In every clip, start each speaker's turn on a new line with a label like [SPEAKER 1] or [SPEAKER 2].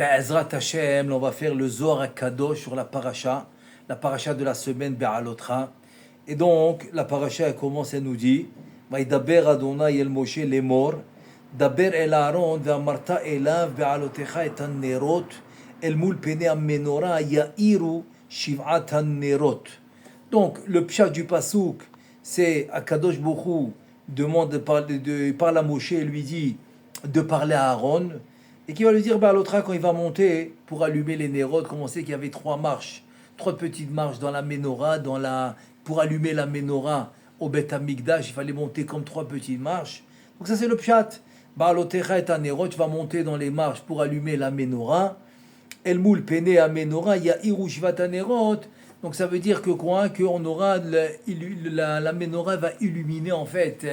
[SPEAKER 1] Be'ezrat Hashem, on va faire le Zohar Kadosh sur la paracha de la semaine Be'alotra. Et donc, la paracha elle commence et nous dit Vaïdaber Adonai el Moshe lemor, Daber el Aaron, Ve'amarta elav Be'alotecha et nerot, el mul pene amenora ya'iru shiv'at nerot. Donc, le pshat du pasouk, c'est Akadosh Borou demande de parler à Moshe et lui dit de parler à Aaron. Et qui va lui dire, l'autre quand il va monter pour allumer les nérodes, comme on sait qu'il y avait trois petites marches dans la menorah, pour allumer la menorah au Beth Amikdash, il fallait monter comme trois petites marches. Donc ça c'est le pshat. Ba'alotecha et Nerot, tu vas monter dans les marches pour allumer la menorah. El moul pene a menorah, ya'iru shvat Nerot. Donc ça veut dire que quoi? Qu'on aura la menorah va illuminer en fait.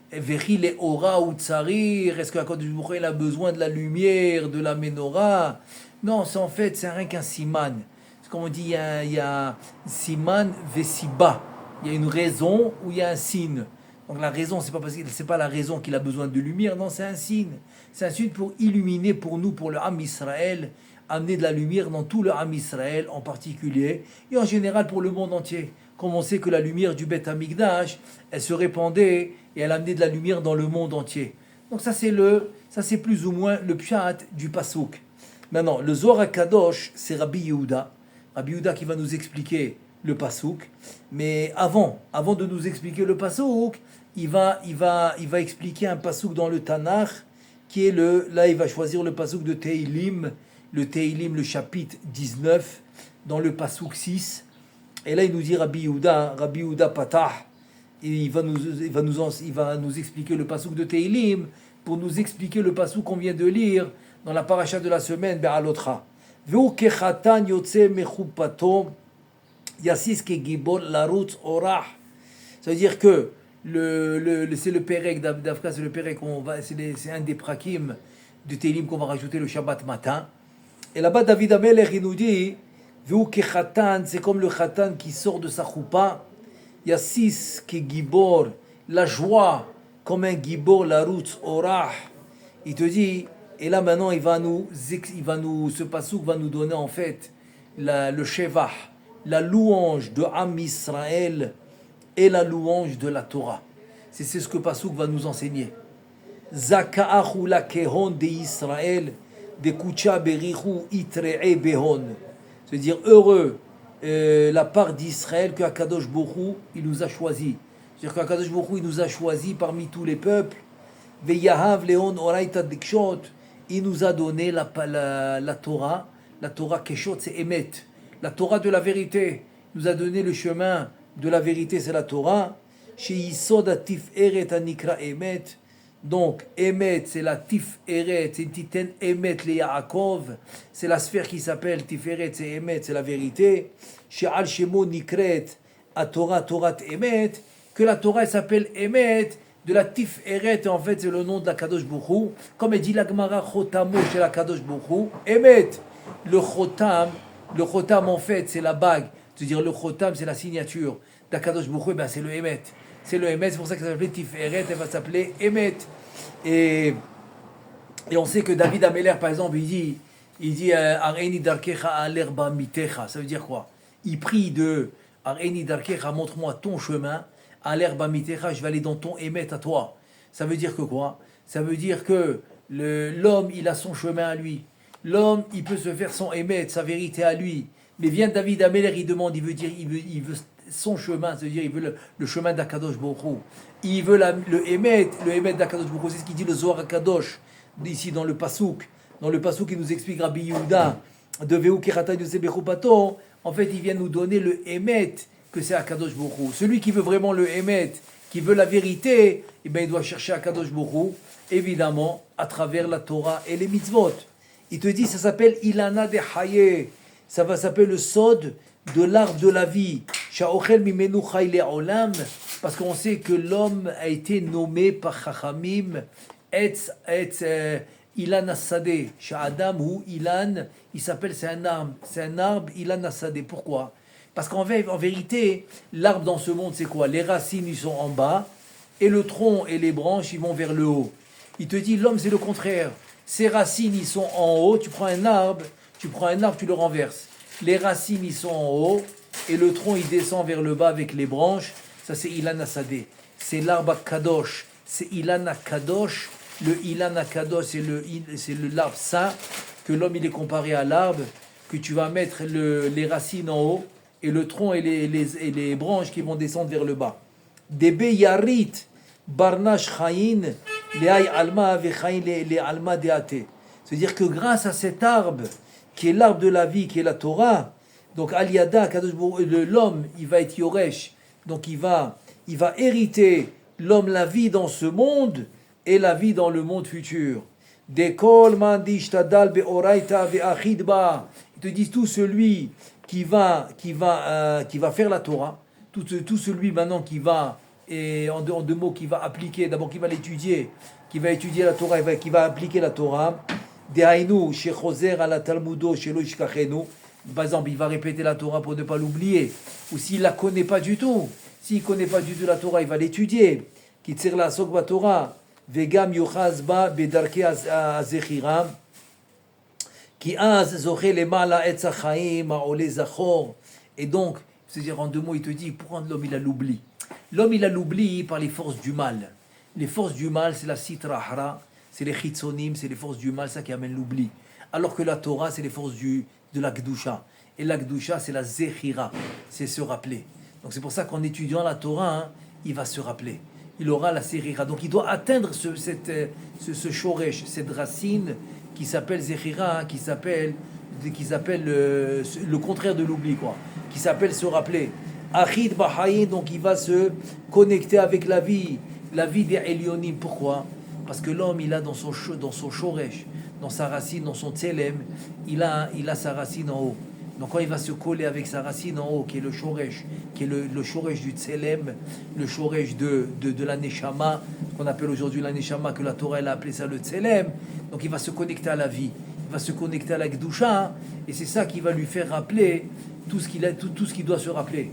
[SPEAKER 1] Veri les aura ou tsarir, est-ce qu'Akadosh Baruch Hu a besoin de la lumière, de la menorah? Non, c'est en fait, c'est rien qu'un siman. C'est comme on dit, il y a siman vesiba. Il y a une raison ou il y a un signe. Donc la raison, c'est pas la raison qu'il a besoin de lumière, non, c'est un signe. C'est un signe pour illuminer pour nous, pour le Ham Israël, amener de la lumière dans tout le Ham Israël en particulier, et en général pour le monde entier. Comme on sait que la lumière du Beth Amikdash, elle se répandait et elle amenait de la lumière dans le monde entier. Donc ça c'est plus ou moins le pshat du pasouk. Maintenant, le Zohar Kadosh, c'est Rabbi Yehuda. Rabbi Yehuda qui va nous expliquer le pasouk. Mais avant de nous expliquer le pasouk, il va expliquer un pasouk dans le Tanakh, qui est là il va choisir le pasouk de Teilim, le chapitre 19, dans le pasouk 6. Et là, il nous dit Rabbi Yehuda Patah, et il va nous expliquer le pasouk de Teilim pour nous expliquer le pasouk qu'on vient de lire dans la paracha de la semaine Be'alotra. Veu kechatan yotze mechupato yasis ke gibor larutz orah. Ça veut dire que c'est le Perek d'Afka, c'est le Perek c'est un des prakim de Teilim qu'on va rajouter le Shabbat matin. Et là-bas, David Amelech, il nous dit c'est comme le khatan qui sort de sa choupa. Yassis qui gibor, la joie comme un gibor, la route orah. Il te dit, et là maintenant ce pasouk va nous donner en fait le shevah, la louange de Am Israël et la louange de la Torah. C'est ce que pasouk va nous enseigner. Zaka'achu la kehon de Israël, de kucha berichu itre'e behon. C'est-à-dire heureux la part d'Israël que Akadosh Baruch Hu, il nous a choisi. C'est-à-dire qu'Akadosh Baruch Hu, il nous a choisi parmi tous les peuples. Veyahav leon oraita dikshot, il nous a donné la Torah. La Torah keshot, c'est Emet. La Torah de la vérité. Il nous a donné le chemin de la vérité, c'est la Torah. Sheisod atif eret anikra Emet. Donc, Emet, c'est la Tiferet, c'est une titane Emet le Yaakov, c'est la sphère qui s'appelle Tiferet, c'est Emet, c'est la vérité. She'al Shemo Nikret, à Torah, Torah Emet, que la Torah elle s'appelle Emet, de la Tiferet, en fait, c'est le nom de la Kadosh Baruch Hu. Comme elle dit la Gemara Chotamo chez la Kadosh Baruch Hu, Emet, le Chotam, en fait, c'est la bague, c'est-à-dire le Chotam, c'est la signature. La Kadosh Baruch Hu, ben, c'est le Emet. C'est le Emet, c'est pour ça que ça s'appelait Tiferet, elle va s'appeler Emet. Et on sait que David Ameler, par exemple, il dit Ar'eni darkecha alerba mitecha. Ça veut dire quoi? Il prie de Ar'eni darkecha, montre-moi ton chemin, alerba mitecha, je vais aller dans ton Emet à toi. Ça veut dire que quoi? Ça veut dire que l'homme, il a son chemin à lui. L'homme, il peut se faire son Emet, sa vérité à lui. Mais vient David Ameler, il demande, il veut son chemin, c'est-à-dire il veut le chemin d'Akadosh Baruch Hu. Il veut le Emet d'Akadosh Baruch Hu. C'est ce qu'il dit le Zohar Kadosh, ici dans le Pasouk. Dans le Pasouk, il nous explique Rabbi Yehuda, de Veu Kerata Yosef Bechupato. En fait, il vient nous donner le Emet, que c'est Akadosh Baruch Hu. Celui qui veut vraiment le Emet, qui veut la vérité, eh bien, il doit chercher Akadosh Baruch Hu, évidemment, à travers la Torah et les mitzvot. Il te dit, ça s'appelle Ilana de Haye. Ça va s'appeler le Sod de l'arbre de la vie. Parce qu'on sait que l'homme a été nommé par Chachamim Ilan Asadeh. Adam ou Ilan, il s'appelle, c'est un arbre Ilan Asadeh. Pourquoi? Parce qu'en vérité, l'arbre dans ce monde, c'est quoi? Les racines, ils sont en bas, et le tronc et les branches, ils vont vers le haut. Il te dit, l'homme, c'est le contraire. Ses racines, ils sont en haut. Tu prends un arbre, tu le renverses. Les racines, ils sont en haut. Et le tronc, il descend vers le bas avec les branches. Ça, c'est Ilan Asadeh. C'est l'arbre Kadosh. C'est Ilan Kadosh. Le Ilan Kadosh, c'est l'arbre saint. Que l'homme, il est comparé à l'arbre. Que tu vas mettre les racines en haut. Et le tronc et les branches qui vont descendre vers le bas. Debe Yarit. Barnash Chayin. Le'ay Alma Avechayin le Alma Deate. C'est-à-dire que grâce à cet arbre, qui est l'arbre de la vie, qui est la Torah, donc Aliada, l'homme, il va être Yoresh, donc il va hériter l'homme la vie dans ce monde et la vie dans le monde futur. Dekol mandishtadal beoraita ve'achidba. Ils te disent tout celui qui va faire la Torah, tout celui maintenant qui va, et en deux mots, qui va appliquer, d'abord qui va l'étudier, qui va étudier la Torah, qui va appliquer la Torah. Dehainu shechozer ala talmudo shelo ishkachenu. Par exemple, il va répéter la Torah pour ne pas l'oublier. Ou s'il la connaît pas du tout, s'il connaît pas du tout la Torah, il va l'étudier. Kitzir la sokba Torah, vegam yochaz ba bedarke azechiram, ki az zoche lemala etz hachaim haole zachor. Et donc, c'est-à-dire en deux mots, il te dit, pourquoi l'homme il a l'oubli? L'homme il a l'oubli par les forces du mal. Les forces du mal, c'est la sitra hara, c'est les chitzonim, c'est les forces du mal, ça qui amène l'oubli. Alors que la Torah, c'est les forces de la Gdusha. Et la Gdusha, c'est la Zechira, c'est se rappeler. Donc c'est pour ça qu'en étudiant la Torah, il va se rappeler. Il aura la Zechira. Donc il doit atteindre ce shoresh, cette racine qui s'appelle Zechira, qui s'appelle le contraire de l'oubli, quoi. Qui s'appelle se rappeler. Achid Bahaï, donc il va se connecter avec la vie des Elyonim. Pourquoi? Parce que l'homme, il a dans son shoresh, dans sa racine, dans son tselem, il a sa racine en haut. Donc quand il va se coller avec sa racine en haut, qui est le shoresh, qui est le shoresh du tselem, le shoresh de la neshama, qu'on appelle aujourd'hui la neshama, que la Torah elle a appelé ça le tselem, donc il va se connecter à la vie, il va se connecter à la Gdusha, et c'est ça qui va lui faire rappeler tout ce qu'il doit se rappeler.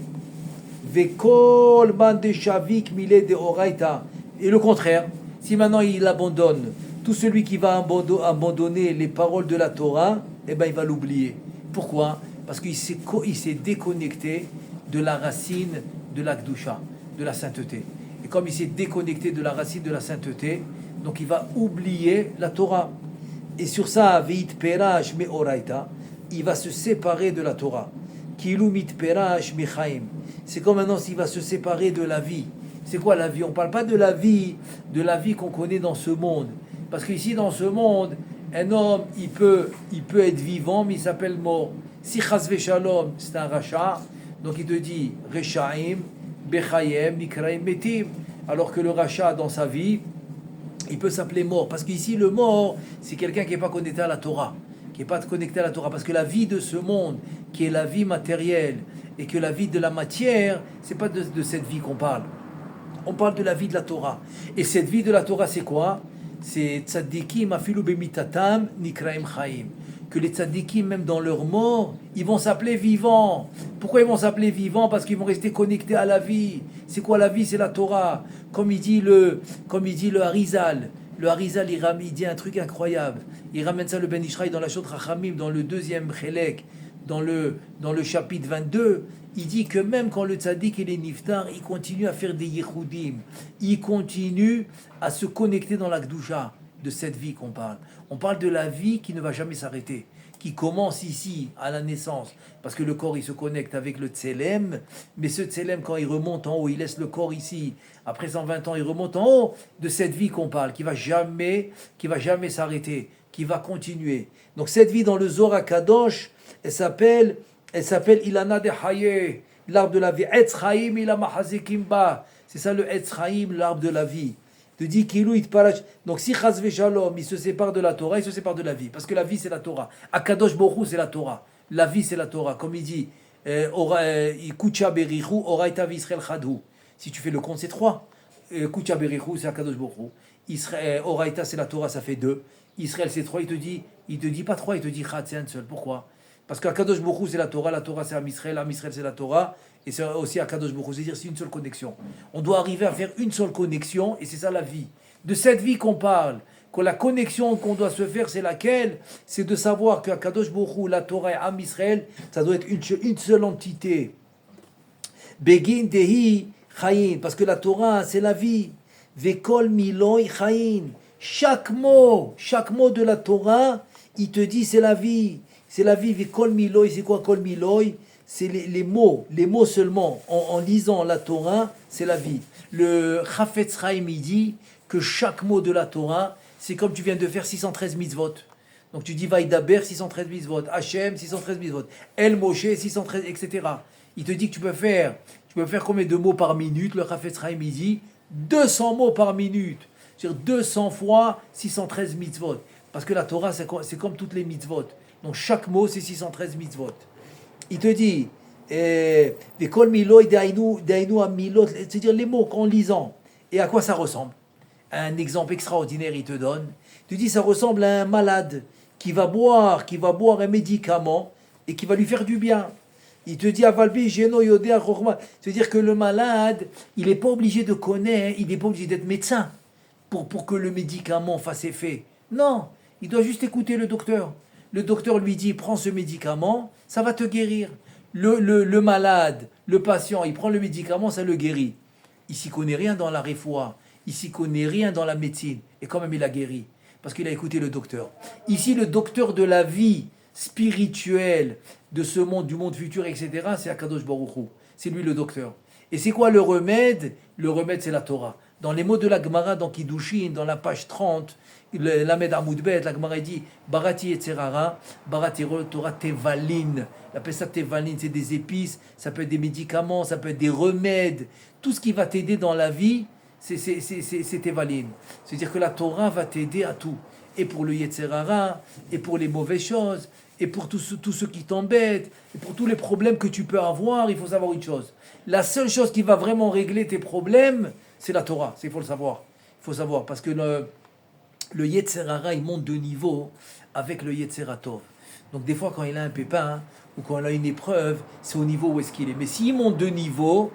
[SPEAKER 1] Vekol bande shavik mile de oraita. Et le contraire, si maintenant il abandonne, tout celui qui va abandonner les paroles de la Torah, eh ben il va l'oublier. Pourquoi? Parce qu'il s'est déconnecté de la racine de la Gdusha, de la sainteté. Et comme il s'est déconnecté de la racine de la sainteté, donc il va oublier la Torah. Et sur ça, veit perash me oraita, il va se séparer de la Torah. Kilu mit perash me chaim. C'est comme maintenant s'il va se séparer de la vie. C'est quoi la vie? On ne parle pas de la vie qu'on connaît dans ce monde. Parce qu'ici, dans ce monde, un homme, il peut être vivant, mais il s'appelle mort. Si chasve shalom, c'est un rachat, donc il te dit rechaim, bechayem, nikraim, metim. Alors que le rachat, dans sa vie, il peut s'appeler mort. Parce qu'ici, le mort, c'est quelqu'un qui n'est pas connecté à la Torah. Qui n'est pas connecté à la Torah. Parce que la vie de ce monde, qui est la vie matérielle, et que la vie de la matière, c'est pas de cette vie qu'on parle. On parle de la vie de la Torah. Et cette vie de la Torah, c'est quoi? C'est tzaddikim afilu bemitatam nikraim chaim. Que les tzaddikim, même dans leur mort, ils vont s'appeler vivants. Pourquoi ils vont s'appeler vivants? Parce qu'ils vont rester connectés à la vie. C'est quoi la vie? C'est la Torah. Comme il dit le Harizal. Le Harizal, il dit un truc incroyable. Il ramène ça le Ben Ishraï dans la Shot Rachamim, dans le deuxième Chelek, dans le chapitre 22. Il dit que même quand le tzaddik et les niftar, il continue à faire des yichudim, il continue à se connecter dans la Gdusha de cette vie qu'on parle. On parle de la vie qui ne va jamais s'arrêter, qui commence ici, à la naissance, parce que le corps, il se connecte avec le tselem, mais ce tselem, quand il remonte en haut, il laisse le corps ici, après 120 ans, il remonte en haut de cette vie qu'on parle, qui va jamais s'arrêter, qui va continuer. Donc cette vie dans le Zohar Kadosh, elle s'appelle Ilana de Haye, l'arbre de la vie. Etz Chaim ila mahazekim ba. C'est ça le Etz Chaim, l'arbre de la vie. Te dit Kilu it parash. Donc si Chaz Shalom, il se sépare de la Torah, il se sépare de la vie. Parce que la vie, c'est la Torah. Akadosh Baruch Hu, c'est la Torah. La vie, c'est la Torah. Comme il dit, Kucha Berichu, Oraita V'Israel Chadhu. Si tu fais le compte, c'est 3. Kucha Berichu, c'est Akadosh Baruch Hu. Oraita, c'est la Torah, ça fait 2. Israël, c'est 3. Il te dit pas 3, il te dit Chad, c'est un seul. Pourquoi? Parce qu'Akadosh Baruch Hu, c'est la Torah c'est Am Israël c'est la Torah, et c'est aussi Akadosh Baruch Hu, c'est-à-dire c'est une seule connexion. On doit arriver à faire une seule connexion, et c'est ça la vie. De cette vie qu'on parle, que la connexion qu'on doit se faire, c'est laquelle? C'est de savoir que Kadosh Baruch Hu, la Torah et Am Israël, ça doit être une seule entité. Begin Dehi Chayin, parce que la Torah, c'est la vie. Vekol Miloi Chayin. Chaque mot de la Torah, il te dit c'est la vie. C'est la vie. Vekol Miloi, c'est quoi Kol Miloi? C'est les mots seulement. En lisant la Torah, c'est la vie. Le Chafetz Chaim, il dit que chaque mot de la Torah, c'est comme tu viens de faire 613 mitzvot. Donc tu dis Vaïdaber 613 mitzvot, Hachem 613 mitzvot, El Moshe 613, etc. Il te dit que tu peux faire combien de mots par minute? Le Chafetz Chaim il dit 200 mots par minute. C'est-à-dire 200 fois 613 mitzvot. Parce que la Torah, c'est comme toutes les mitzvot. Donc chaque mot, c'est 613 mitzvot. Il te dit, c'est-à-dire les mots qu'en lisant. Et à quoi ça ressemble? Un exemple extraordinaire, il te donne. Il te dit, ça ressemble à un malade qui va boire un médicament et qui va lui faire du bien. Il te dit, Avalbi, Geno, Yodea, Chorma. C'est-à-dire que le malade, il n'est pas obligé de connaître, il n'est pas obligé d'être médecin pour que le médicament fasse effet. Non, il doit juste écouter le docteur. Le docteur lui dit, prends ce médicament, ça va te guérir. Le malade, le patient, il prend le médicament, ça le guérit. Il s'y connaît rien dans la réfoua, il s'y connaît rien dans la médecine. Et quand même, il a guéri, parce qu'il a écouté le docteur. Ici, le docteur de la vie spirituelle, de ce monde, du monde futur, etc., c'est Akadosh Baruch Hu. C'est lui le docteur. Et c'est quoi le remède? Le remède, c'est la Torah. Dans les mots de la Gemara, dans Kiddushin, dans la page 30, l'Amed Amoudbet, la Gemara dit Barati et Tzerara, Barati Torah Tevalin. On appelle ça Tevalin, c'est des épices, ça peut être des médicaments, ça peut être des remèdes. Tout ce qui va t'aider dans la vie, c'est Tevalin. C'est-à-dire que la Torah va t'aider à tout. Et pour le Yetzerara, et pour les mauvaises choses, et pour tout ce qui t'embête, et pour tous les problèmes que tu peux avoir, il faut savoir une chose. La seule chose qui va vraiment régler tes problèmes, c'est la Torah. Il faut le savoir. Il faut savoir, parce que le Yetzerara, il monte de niveau avec le Yetzeratov. Donc des fois, quand il a un pépin, ou quand il a une épreuve, c'est au niveau où est-ce qu'il est. Mais s'il monte de niveau,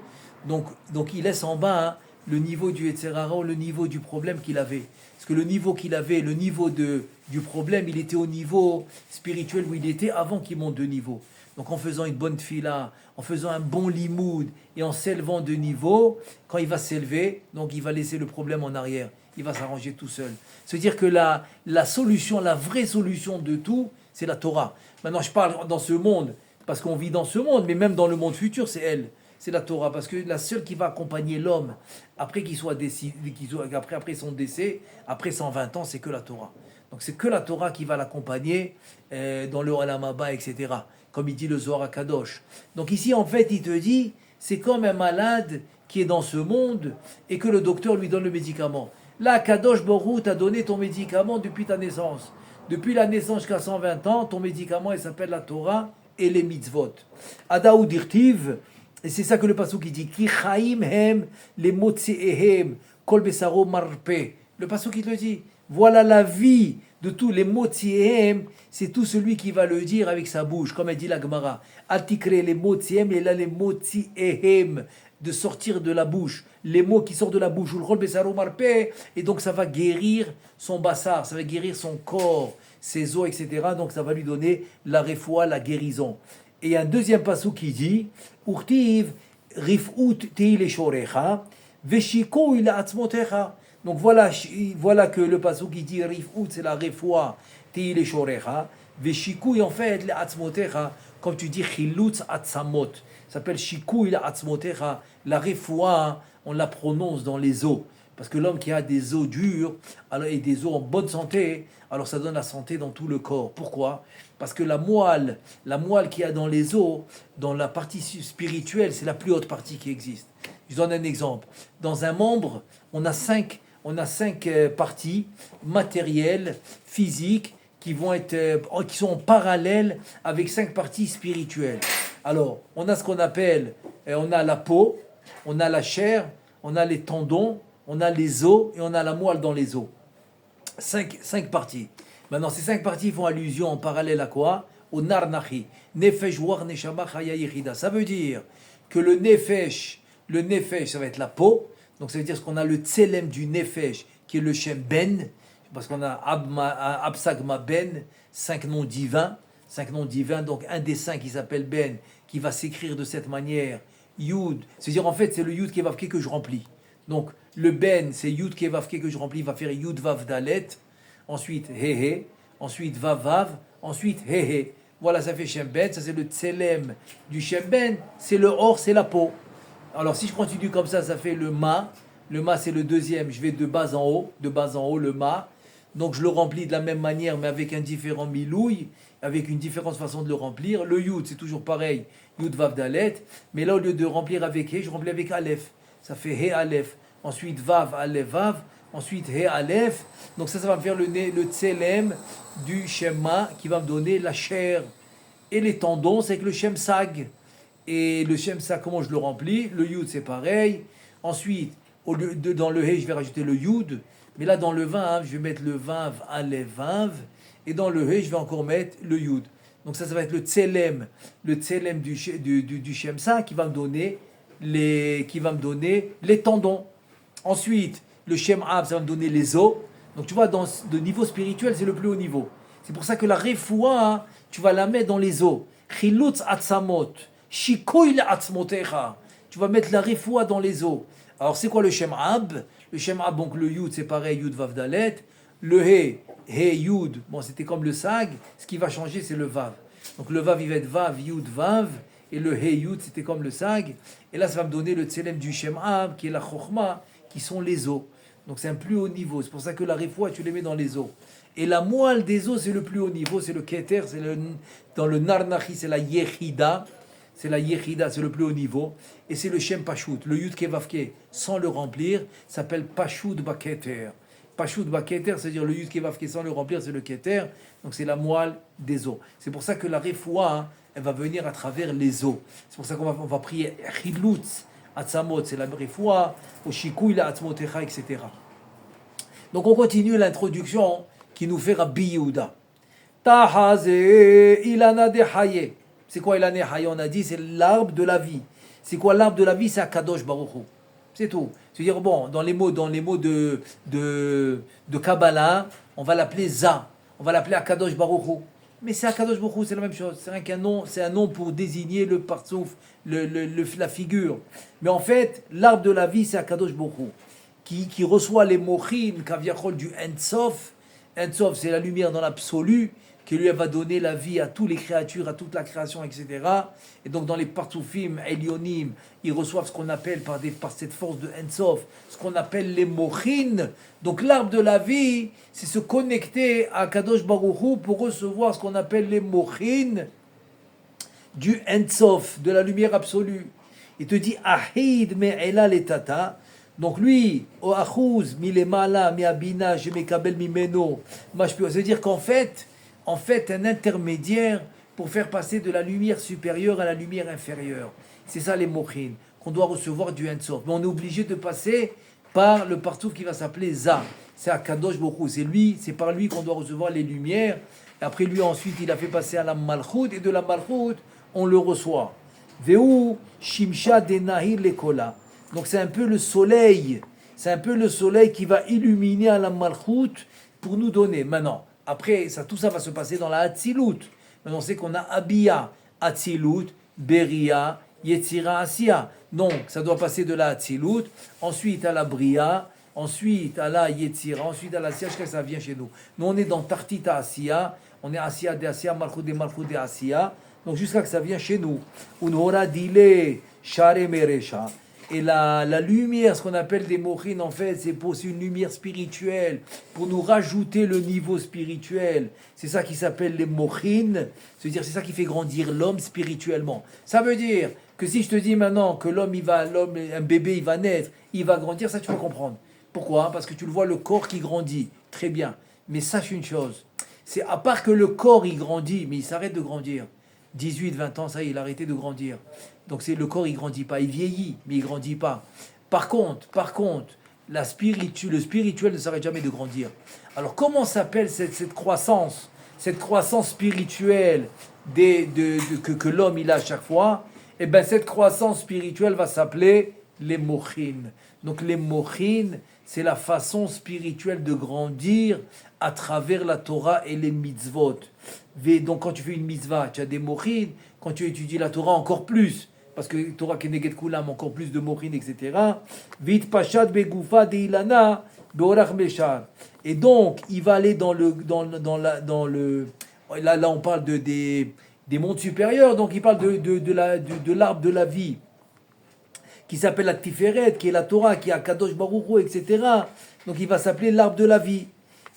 [SPEAKER 1] donc il laisse en bas le niveau du Yetzerara ou le niveau du problème qu'il avait. Parce que le niveau qu'il avait, le niveau du problème, il était au niveau spirituel où il était avant qu'il monte de niveau. Donc en faisant une bonne fila, en faisant un bon limoud et en s'élevant de niveau, quand il va s'élever, donc il va laisser le problème en arrière. Il va s'arranger tout seul. C'est-à-dire que la solution, la vraie solution de tout, c'est la Torah. Maintenant, je parle dans ce monde, parce qu'on vit dans ce monde, mais même dans le monde futur, c'est elle. C'est la Torah, parce que la seule qui va accompagner l'homme après qu'il soit décédé, après son décès, après 120 ans, c'est que la Torah. Donc c'est que la Torah qui va l'accompagner dans le Olam Haba, etc. Comme il dit le Zohar HaKadosh. Donc ici, en fait, il te dit, c'est comme un malade qui est dans ce monde et que le docteur lui donne le médicament. Là, Kadosh Baruch Hu t'a donné ton médicament depuis ta naissance. Depuis la naissance jusqu'à 120 ans, ton médicament, il s'appelle la Torah et les mitzvot. Adaou dirtiv, et c'est ça que le pasuk qui dit, Ki chaim hem les motzeehem kol besaro marpe. Le pasuk qui te le dit, voilà la vie de tous les motzeehem, c'est tout celui qui va le dire avec sa bouche, comme elle dit la Gemara. Atikre les motzeehem, et là les motzeehem, de sortir de la bouche, les mots qui sortent de la bouche, et donc ça va guérir son bassar, ça va guérir son corps, ses os, etc. Donc ça va lui donner la refoua, la guérison. Et un deuxième passage qui dit, Urtiv rifut teile shorecha, veshiko il atzmotecha. Donc voilà que le passage qui dit rifut, c'est la refoua teile shorecha, veshiko en fait le atzmotecha, comme tu dis chilutz atzamot. Ça s'appelle Shikouil Atzmotecha. La refoua, on la prononce dans les os. Parce que l'homme qui a des os durs et des os en bonne santé, alors ça donne la santé dans tout le corps. Pourquoi? Parce que la moelle qu'il y a dans les os, dans la partie spirituelle, c'est la plus haute partie qui existe. Je donne un exemple. Dans un membre, on a cinq parties matérielles, physiques, qui sont en parallèle avec 5 parties spirituelles. Alors, on a ce qu'on appelle, on a la peau, on a la chair, on a les tendons, on a les os et on a la moelle dans les os. 5 parties. Maintenant, ces 5 parties font allusion en parallèle à quoi? Au narnachi. Nefesh war neshama chaya yechida. Ça veut dire que le nefesh, ça va être la peau. Donc ça veut dire qu'on a le tselem du nefesh, qui est le shem ben. parce qu'on a Absagma Ben, 5 noms divins, 5 noms divins, donc un des 5 qui s'appelle Ben, qui va s'écrire de cette manière, Yud, c'est-à-dire en fait c'est le Yud Kevavke que je remplis. Donc le Ben, c'est Yud Kevavke que je remplis, va faire Yud Vav Dalet, ensuite He He, ensuite Vav Vav, ensuite He He. Voilà, ça fait Shem Ben, ça c'est le Tselem du Shem Ben, c'est le Or, c'est la peau. Alors si je continue comme ça fait le Ma c'est le deuxième, je vais de bas en haut, le Ma. Donc je le remplis de la même manière, mais avec un différent milouï, avec une différente façon de le remplir. Le Yud, c'est toujours pareil, Yud Vav Dalet, mais là au lieu de remplir avec He, je remplis avec Aleph. Ça fait He Aleph, ensuite Vav, Aleph, Vav, ensuite He Aleph. Donc ça va me faire le Tselem du Shema qui va me donner la chair et les tendons, c'est avec le Shem Sag. Et le Shem Sag, comment je le remplis? Le Yud, c'est pareil. Ensuite, au lieu de, dans le He, je vais rajouter le Yud. Mais là, dans le Vav, je vais mettre le Vav, Aleph, Vav. Et dans le He, je vais encore mettre le Yud. Donc ça va être le Tselem du Shem Sag qui va me donner les tendons. Ensuite, le Shem Ab, ça va me donner les os. Donc tu vois, dans le niveau spirituel, c'est le plus haut niveau. C'est pour ça que la refoua, tu vas la mettre dans les os. Chilutz atzamot, shikoy atzmotecha. Tu vas mettre la refoua dans les os. Alors c'est quoi le Shem Ab? Le Shem Ab, donc le Yud, c'est pareil, Yud Vav Dalet. Le He Yud, bon c'était comme le Sag. Ce qui va changer, c'est le Vav. Donc le Vav, il va être Vav, Yud, Vav. Et le He Yud, c'était comme le Sag. Et là, ça va me donner le Tselem du Shem Ab, qui est la Chochma, qui sont les os. Donc c'est un plus haut niveau. C'est pour ça que la refoua, tu les mets dans les os. Et la moelle des os, c'est le plus haut niveau, c'est le Keter, dans le Narnachi, c'est la Yechida. C'est la Yechida, c'est le plus haut niveau. Et c'est le Shem Pashut. Le Yud Kevavke, sans le remplir, s'appelle Pashut Baketer. Pashut Baketer, c'est-à-dire le Yud Kevavke sans le remplir, c'est le Keter. Donc c'est la moelle des os. C'est pour ça que la refoua, elle va venir à travers les os. C'est pour ça qu'on va prier Chilutz Atzamot, c'est la refoua, au Shikouy la Atzmotecha, etc. Donc on continue l'introduction qui nous fait Rabbi Yehuda. Tahaze ilana de haye. C'est quoi ilana de haye? On a dit c'est l'arbre de la vie. C'est quoi l'arbre de la vie? C'est Akadosh Baruch Hu. C'est tout. C'est-à-dire bon, dans les mots de Kabbalah, on va l'appeler Za. On va l'appeler Akadosh Baruch Hu. Mais c'est Akadosh Baruch Hu, c'est la même chose. C'est un nom pour désigner le partsouf, la figure. Mais en fait, l'arbre de la vie, c'est Akadosh Baruch Hu, qui reçoit les mochin, kaviachol du Ensof. Ensof, c'est la lumière dans l'absolu, qui lui va donner la vie à toutes les créatures, à toute la création, etc. Et donc dans les partsoufim, Elionim, ils reçoivent ce qu'on appelle par cette force de Ensof, ce qu'on appelle les mochin. Donc l'arbre de la vie, c'est se connecter à Kadosh Baruch Hu pour recevoir ce qu'on appelle les mochin du Ensof, de la lumière absolue. Il te dit Ahid me'ela letata. Donc lui, o achuz milemala miabina jemekabel mimeno. C'est-à-dire qu'en fait, un intermédiaire pour faire passer de la lumière supérieure à la lumière inférieure. C'est ça les mochin, qu'on doit recevoir du Ensof. Mais on est obligé de passer par le partout qui va s'appeler Za. C'est Akadosh Baruch Hu. C'est par lui qu'on doit recevoir les lumières. Et après lui, ensuite, il a fait passer à la Malchut. Et de la Malchut, on le reçoit. Veu Shimsha Denahir Lekola. Donc c'est un peu le soleil. C'est un peu le soleil qui va illuminer à la Malchut pour nous donner. Maintenant, après, tout ça va se passer dans la Hatzilut. Maintenant, on sait qu'on a Abia, Hatzilut, Beria, Yetzira, Asiya. Donc, ça doit passer de la Hatzilut, ensuite à la Bria, ensuite à la Yetzira, ensuite à la Asiya, jusqu'à ce que ça vient chez nous. Nous, on est dans Tartita Asiya, on est Asiya de Asiya, Malchut de Asiya, donc jusqu'à ce que ça vient chez nous. Unhora dile, Share Meresha. Et la lumière, ce qu'on appelle des mochin, en fait, c'est une lumière spirituelle, pour nous rajouter le niveau spirituel. C'est ça qui s'appelle les mochin, c'est-à-dire c'est ça qui fait grandir l'homme spirituellement. Ça veut dire que si je te dis maintenant que un bébé, il va naître, il va grandir, ça tu vas comprendre. Pourquoi? Parce que tu le vois, le corps qui grandit. Très bien. Mais sache une chose, c'est à part que le corps, il grandit, mais il s'arrête de grandir. 18, 20 ans, ça y est, il a arrêté de grandir. Donc le corps, il grandit pas. Il vieillit, mais il grandit pas. Par contre, le spirituel ne s'arrête jamais de grandir. Alors, comment s'appelle cette croissance spirituelle que l'homme il a à chaque fois? Eh bien, cette croissance spirituelle va s'appeler les mochin. Donc les mochin, c'est la façon spirituelle de grandir à travers la Torah et les mitzvot. Donc quand tu fais une mitzvah, tu as des mochin. Quand tu étudies la Torah, encore plus. Parce que Torah keneged kulam, encore plus de mochin, etc. Vit pashat begoufa deilana beorach meshar. Et donc, il va aller dans le là on parle des mondes supérieurs. Donc il parle de l'arbre de la vie, qui s'appelle la Tiferet, qui est la Torah, qui est Kadosh Baruch Hu, etc. Donc il va s'appeler l'arbre de la vie.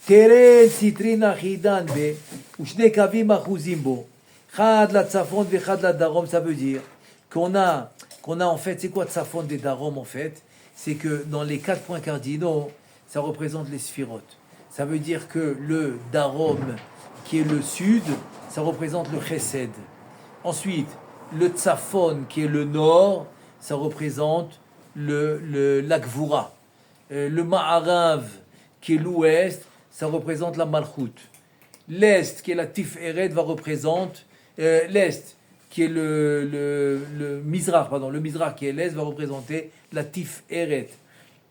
[SPEAKER 1] Teren citrina chidan be, ushne kavim achuzim bo. Chad la tzafon ve chad la darom, ça veut dire qu'on a en fait, c'est quoi tzafon des darom en fait? C'est que dans les 4 points cardinaux, ça représente les sphirotes. Ça veut dire que le darom, qui est le sud, ça représente le chesed. Ensuite, le tzafon, qui est le nord, ça représente la gvura. Le ma'arav, qui est l'ouest, ça représente la malchut. L'est, qui est la tiferet, va représenter l'est, qui est le mizrach, pardon, le mizrach qui est l'est, va représenter la tiferet.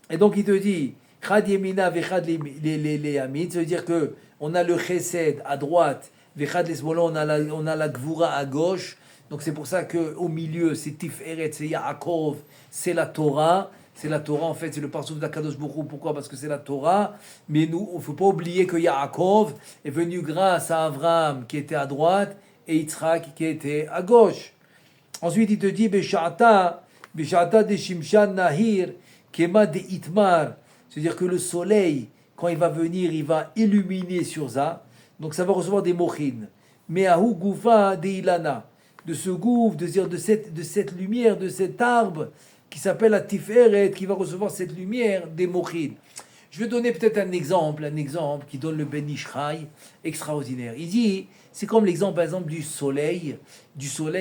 [SPEAKER 1] Et donc il te dit, chad yemina vechad le yamin, ça veut dire que on a le chesed à droite, vechad le smolon, on a la gvura à gauche. Donc c'est pour ça qu'au milieu, c'est tiferet, c'est Yaakov, c'est la Torah. C'est la Torah, en fait, c'est le parsouf d'Akadosh Baruch Hu. Pourquoi? Parce que c'est la Torah. Mais nous, il ne faut pas oublier que Yaakov est venu grâce à Avraham qui était à droite et Yitzhak qui était à gauche. Ensuite, il te dit Besha'ata de Shimshan Nahir, Kema de Itmar. C'est-à-dire que le soleil, quand il va venir, il va illuminer sur ça. Donc ça va recevoir des mochin. Mais Ahu Goufa de Ilana. De ce gouffre, de cette lumière, de cet arbre qui s'appelle la Tiferet, qui va recevoir cette lumière des mochin. Je vais donner peut-être un exemple qui donne le Ben Ishraï extraordinaire. Il dit, c'est comme l'exemple par exemple du soleil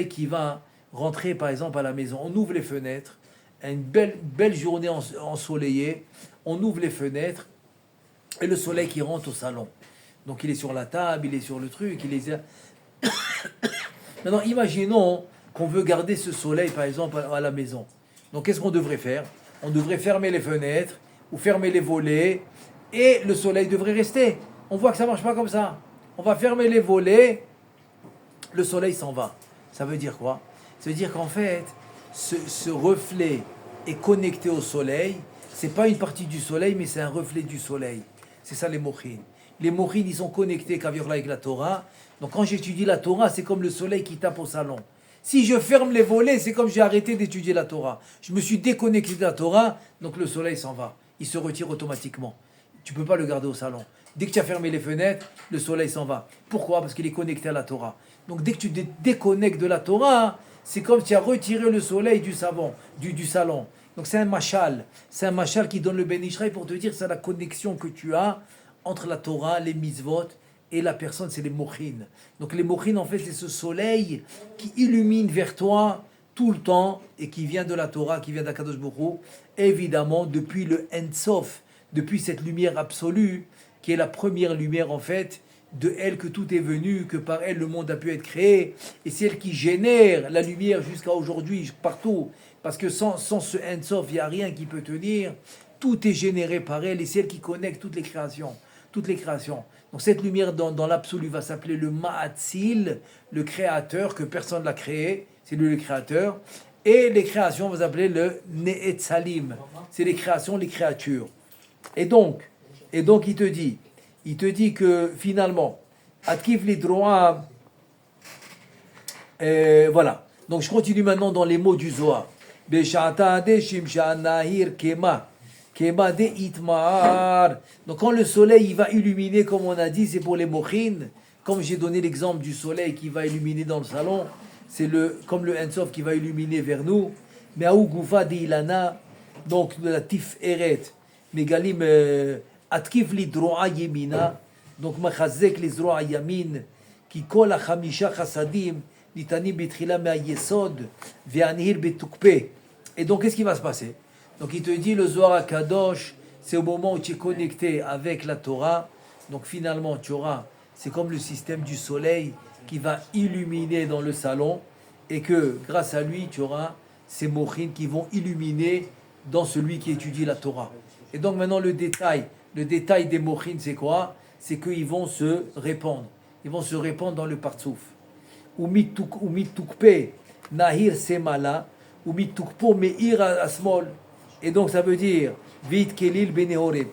[SPEAKER 1] qui va rentrer par exemple à la maison. On ouvre les fenêtres, une belle journée ensoleillée, on ouvre les fenêtres et le soleil qui rentre au salon. Donc il est sur la table, il est sur le truc, il est... Maintenant imaginons qu'on veut garder ce soleil par exemple à la maison. Donc qu'est-ce qu'on devrait faire? On devrait fermer les fenêtres ou fermer les volets et le soleil devrait rester. On voit que ça ne marche pas comme ça. On va fermer les volets, le soleil s'en va. Ça veut dire quoi? Ça veut dire qu'en fait, ce reflet est connecté au soleil. Ce n'est pas une partie du soleil, mais c'est un reflet du soleil. C'est ça les mochin. Les mochin, ils sont connectés avec la Torah. Donc quand j'étudie la Torah, c'est comme le soleil qui tape au salon. Si je ferme les volets, c'est comme j'ai arrêté d'étudier la Torah. Je me suis déconnecté de la Torah, donc le soleil s'en va. Il se retire automatiquement. Tu ne peux pas le garder au salon. Dès que tu as fermé les fenêtres, le soleil s'en va. Pourquoi? Parce qu'il est connecté à la Torah. Donc dès que tu te déconnectes de la Torah, c'est comme si tu as retiré le soleil du salon. Donc c'est un machal. C'est un machal qui donne le Ben Ishraï pour te dire c'est la connexion que tu as entre la Torah, les mitzvot, et la personne, c'est les mochin. Donc les mochin, en fait, c'est ce soleil qui illumine vers toi tout le temps et qui vient de la Torah, qui vient d'Akadosh Baruch Hu. Évidemment, depuis le Ein Sof, depuis cette lumière absolue, qui est la première lumière, en fait, de elle que tout est venu, que par elle le monde a pu être créé. Et c'est elle qui génère la lumière jusqu'à aujourd'hui, partout. Parce que sans ce Ein Sof, il n'y a rien qui peut tenir. Tout est généré par elle et c'est elle qui connecte toutes les créations. Donc cette lumière dans l'absolu va s'appeler le Ma'atzil, le créateur, que personne l'a créé, c'est lui le créateur. Et les créations, on va s'appeler le Ne'etzalim, c'est les créations, les créatures. Et donc il te dit que finalement, Atkif l'Idroa, voilà. Donc je continue maintenant dans les mots du Zohar. Besha'ata de Shimshan Nahir Kema. Donc quand le soleil il va illuminer, comme on a dit, c'est pour les mochin. Comme j'ai donné l'exemple du soleil qui va illuminer dans le salon, c'est comme le Ein Sof qui va illuminer vers nous. Mais Aou Goufa de Ilana, donc de la Tiferet, Megalim Atkif Lidroa Yemina, donc Machazek Lizroa Yamin, qui kol Achamisha Chassadim, Nitani Bitrila Mea Yesod, Ve'anihir Betukpe. Et donc qu'est-ce qui va se passer? Donc il te dit le Zohar HaKadosh, c'est au moment où tu es connecté avec la Torah. Donc finalement tu auras, c'est comme le système du soleil qui va illuminer dans le salon et que grâce à lui tu auras ces mochin qui vont illuminer dans celui qui étudie la Torah. Et donc maintenant le détail des mochin, c'est quoi? C'est qu'ils vont se répandre. Ils vont se répandre dans le partsouf. Umitukpe nahir semala, umitukpo meir asmol. Et donc ça veut dire vit kelil benehore.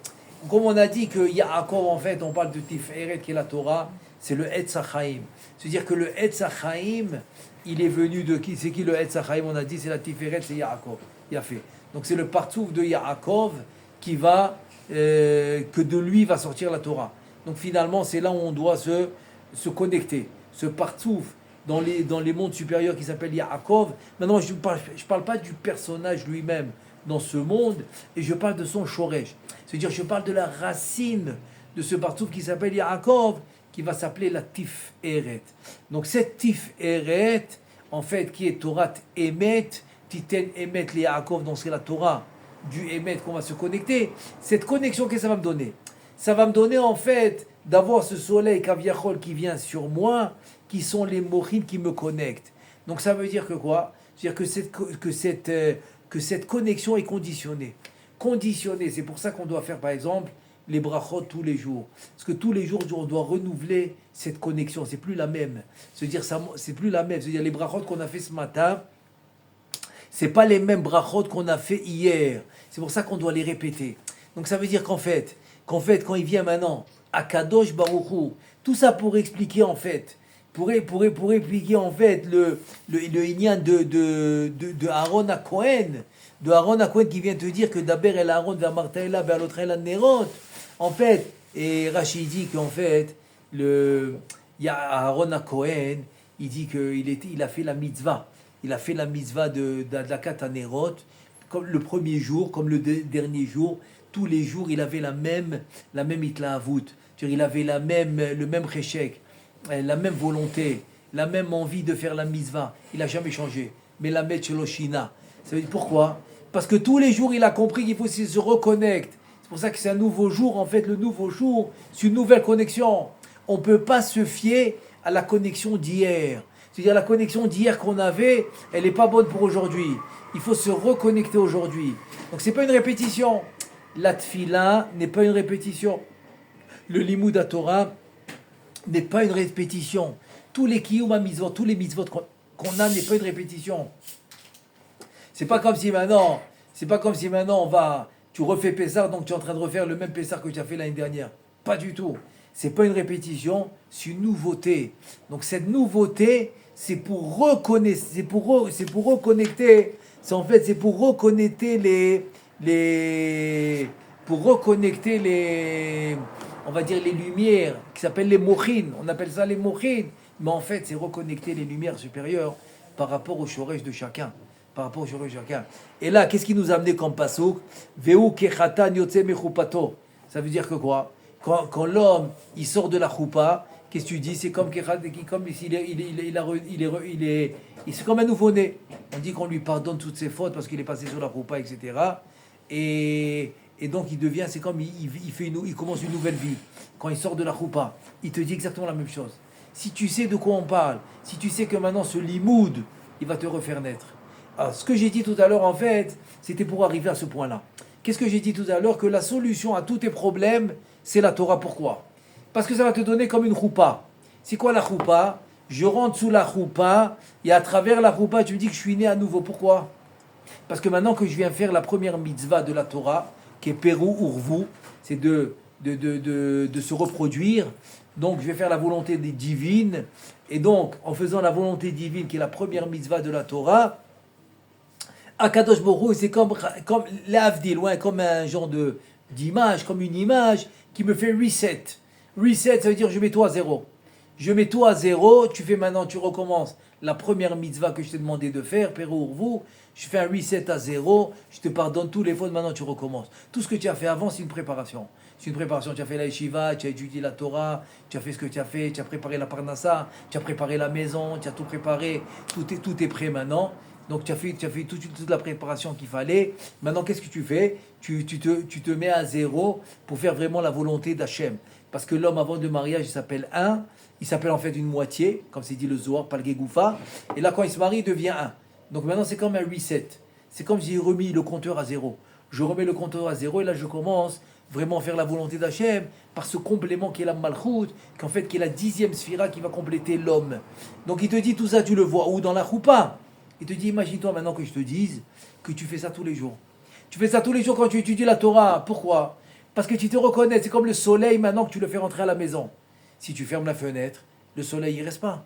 [SPEAKER 1] Comme on a dit que Yaakov, en fait, on parle de Tiferet qui est la Torah, c'est le Etz HaChaim. C'est-à-dire que le Etz HaChaim, il est venu de qui? C'est qui le Etz HaChaim? On a dit c'est la Tiferet, c'est Yaakov. Il a fait. Donc c'est le partsouf de Yaakov qui va, que de lui va sortir la Torah. Donc finalement, c'est là où on doit se connecter. Ce partsouf dans les mondes supérieurs qui s'appelle Yaakov. Maintenant, je parle pas du personnage lui-même dans ce monde, et je parle de son shoresh. C'est-à-dire, je parle de la racine de ce partsouf qui s'appelle Yaakov, qui va s'appeler la Tiferet. Donc cette Tiferet, en fait, qui est Torah Emet, Titen Emet le Yaakov, donc c'est la Torah du Emet qu'on va se connecter. Cette connexion, qu'est-ce que ça va me donner? Ça va me donner, en fait, d'avoir ce soleil Kaviachol qui vient sur moi, qui sont les mochim qui me connectent. Donc ça veut dire que quoi? C'est-à-dire que cette connexion est conditionnée. Conditionnée, c'est pour ça qu'on doit faire, par exemple, les brachot tous les jours. Parce que tous les jours, on doit renouveler cette connexion. C'est plus la même. C'est-à-dire, c'est plus la même. C'est-à-dire, les brachot qu'on a fait ce matin, c'est pas les mêmes brachot qu'on a fait hier. C'est pour ça qu'on doit les répéter. Donc ça veut dire qu'en fait, quand il vient maintenant, à Kadosh Baruch Hu, tout ça pour expliquer en fait, pour expliquer en fait le inyan de Aaron à Cohen, de Aaron à Cohen qui vient te dire que d'Aber el Aaron vers Martaïla vers l'autre el Nerot, en fait, et Rachid dit qu'en fait, il y a Aaron à Cohen, il dit qu'il a fait la mitzvah. Il a fait la mitzvah d'Adlakat Hanerot, comme le premier jour, comme le dernier jour. Tous les jours, il avait la même itlahavut. Il avait le même réchec, la même volonté, la même envie de faire la mitzvah. Il n'a jamais changé. Mais la Metcheloshina. Ça veut dire pourquoi? Parce que tous les jours, il a compris qu'il faut qu'il se reconnecte. C'est pour ça que c'est un nouveau jour. En fait, le nouveau jour, c'est une nouvelle connexion. On ne peut pas se fier à la connexion d'hier. C'est-à-dire la connexion d'hier qu'on avait, elle n'est pas bonne pour aujourd'hui. Il faut se reconnecter aujourd'hui. Donc ce n'est pas une répétition. La tfila n'est pas une répétition. Le limud à Torah n'est pas une répétition. Tous les kiyum à mitzvot, tous les mitzvot qu'on a n'est pas une répétition. C'est pas comme si maintenant tu refais Pessah, donc tu es en train de refaire le même Pessah que tu as fait l'année dernière. Pas du tout. C'est pas une répétition, c'est une nouveauté. Donc cette nouveauté, c'est pour reconnecter, c'est pour reconnecter on va dire les lumières qui s'appellent les mochin. On appelle ça les mochin, mais en fait, c'est reconnecter les lumières supérieures par rapport au shoresh de chacun. Et là, qu'est-ce qui nous a amené comme pasuk? Veu kechatan yotze mechupato. Ça veut dire que quoi? Quand l'homme il sort de la choupa, qu'est-ce que tu dis? C'est comme c'est comme un nouveau-né. On dit qu'on lui pardonne toutes ses fautes parce qu'il est passé sur la choupa, etc. Et donc il devient, c'est comme il commence une nouvelle vie. Quand il sort de la choupa, il te dit exactement la même chose. Si tu sais de quoi on parle, si tu sais que maintenant ce limoud, il va te refaire naître. Alors, ce que j'ai dit tout à l'heure, en fait, c'était pour arriver à ce point-là. Qu'est-ce que j'ai dit tout à l'heure? Que la solution à tous tes problèmes, c'est la Torah. Pourquoi? Parce que ça va te donner comme une choupa. C'est quoi la choupa? Je rentre sous la choupa, et à travers la choupa, tu me dis que je suis né à nouveau. Pourquoi? Parce que maintenant que je viens faire la première mitzvah de la Torah, qui est Perou Urvu, c'est de se reproduire. Donc, je vais faire la volonté divine. Et donc, en faisant la volonté divine, qui est la première mitzvah de la Torah, Akadosh Borou, c'est comme l'Avdi, loin, comme un genre d'image, comme une image qui me fait reset. Reset, ça veut dire je mets tout à zéro. Je mets tout à zéro, tu recommences la première mitzvah que je t'ai demandé de faire, Perou Urvu, je fais un reset à zéro, je te pardonne tous les fautes, maintenant tu recommences. Tout ce que tu as fait avant, c'est une préparation. C'est une préparation, tu as fait la yeshiva, tu as étudié la Torah, tu as fait ce que tu as fait, tu as préparé la parnassa, tu as préparé la maison, tu as tout préparé, tout est prêt maintenant. Donc tu as fait toute la préparation qu'il fallait. Maintenant, qu'est-ce que tu fais? Tu te mets à zéro pour faire vraiment la volonté d'Hachem. Parce que l'homme avant le mariage, il s'appelle un. Il s'appelle en fait une moitié, comme c'est dit le Zohar, pas le Gegoufa. Et là, quand il se marie, il devient un. Donc maintenant, c'est comme un reset. C'est comme si j'ai remis le compteur à zéro. Je remets le compteur à zéro et là je commence vraiment à faire la volonté d'Hachem par ce complément qui est la Malchut, qu'en fait qui est la 10e sphira qui va compléter l'homme. Donc il te dit tout ça, tu le vois où dans la choupa. Il te dit, imagine-toi maintenant que je te dise que tu fais ça tous les jours. Tu fais ça tous les jours quand tu étudies la Torah. Pourquoi? Parce que tu te reconnais. C'est comme le soleil maintenant que tu le fais rentrer à la maison. Si tu fermes la fenêtre, le soleil il reste pas.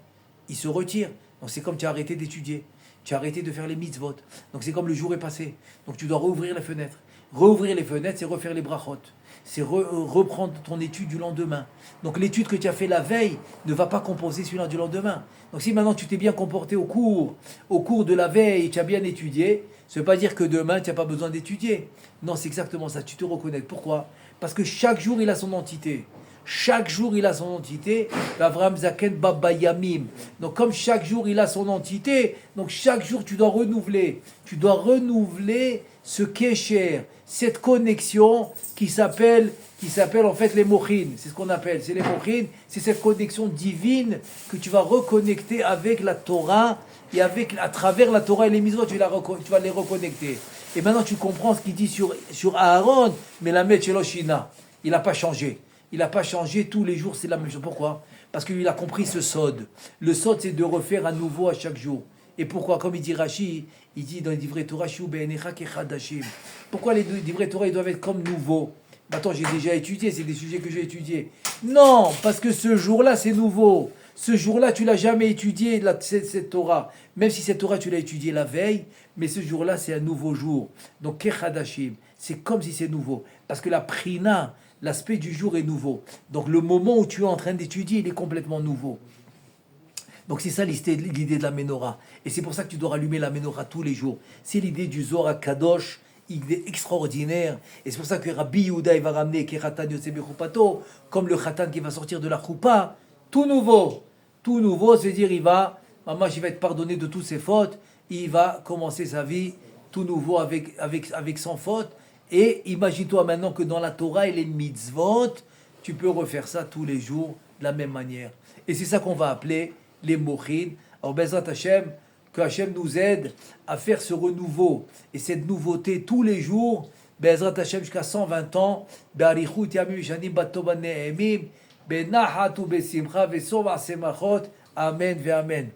[SPEAKER 1] Il se retire. Donc c'est comme tu as arrêté d'étudier. Tu as arrêté de faire les mitzvot. Donc c'est comme le jour est passé. Donc tu dois rouvrir les fenêtres. Rouvrir les fenêtres, c'est refaire les brachot. C'est reprendre ton étude du lendemain. Donc l'étude que tu as fait la veille ne va pas composer celui-là du lendemain. Donc si maintenant tu t'es bien comporté au cours de la veille, tu as bien étudié, ça ne veut pas dire que demain tu n'as pas besoin d'étudier. Non, c'est exactement ça. Tu te reconnais. Pourquoi? Parce que chaque jour il a son entité. Chaque jour il a son entité. Avraham Zaken Baba Yamim. Donc comme chaque jour il a son entité, donc chaque jour tu dois renouveler. Tu dois renouveler ce kécher, cette connexion qui s'appelle en fait les mochines. C'est ce qu'on appelle, c'est les mochines. C'est cette connexion divine que tu vas reconnecter avec la Torah et à travers la Torah et les mitzvot, tu vas les reconnecter. Et maintenant tu comprends ce qu'il dit sur Aaron, mais la Metcheloshina, il n'a pas changé. Il n'a pas changé, tous les jours c'est la même chose. Pourquoi? Parce qu'il a compris ce sod. Le sod c'est de refaire à nouveau à chaque jour. Et pourquoi? Comme il dit Rashi, il dit dans les divrei Torah, pourquoi les divrei Torah ils doivent être comme nouveaux? Attends, j'ai déjà étudié, c'est des sujets que j'ai étudiés. Non, parce que ce jour-là c'est nouveau. Ce jour-là tu l'as jamais étudié, cette Torah. Même si cette Torah tu l'as étudiée la veille, mais ce jour-là c'est un nouveau jour. Donc kechadashim, c'est comme si c'est nouveau. Parce que la prina, l'aspect du jour est nouveau. Donc le moment où tu es en train d'étudier, il est complètement nouveau. Donc c'est ça l'idée de la menorah. Et c'est pour ça que tu dois rallumer la menorah tous les jours. C'est l'idée du Zohar Kadosh, idée extraordinaire. Et c'est pour ça que Rabbi Yehuda il va ramener Keratan Yosef Bechupato, comme le Khatan qui va sortir de la Choupa, tout nouveau. Tout nouveau, c'est-à-dire il va être pardonné de toutes ses fautes, il va commencer sa vie tout nouveau avec sans faute. Et imagine-toi maintenant que dans la Torah et les mitzvot, tu peux refaire ça tous les jours de la même manière. Et c'est ça qu'on va appeler les mochin. Alors, Bezrat Hashem, que Hashem nous aide à faire ce renouveau et cette nouveauté tous les jours. Bezrat Hashem jusqu'à 120 ans. Be'arichut yamim shanim batoba ne'emim. Be'nahat u'besimcha ve'sova semachot. Amen ve'amen.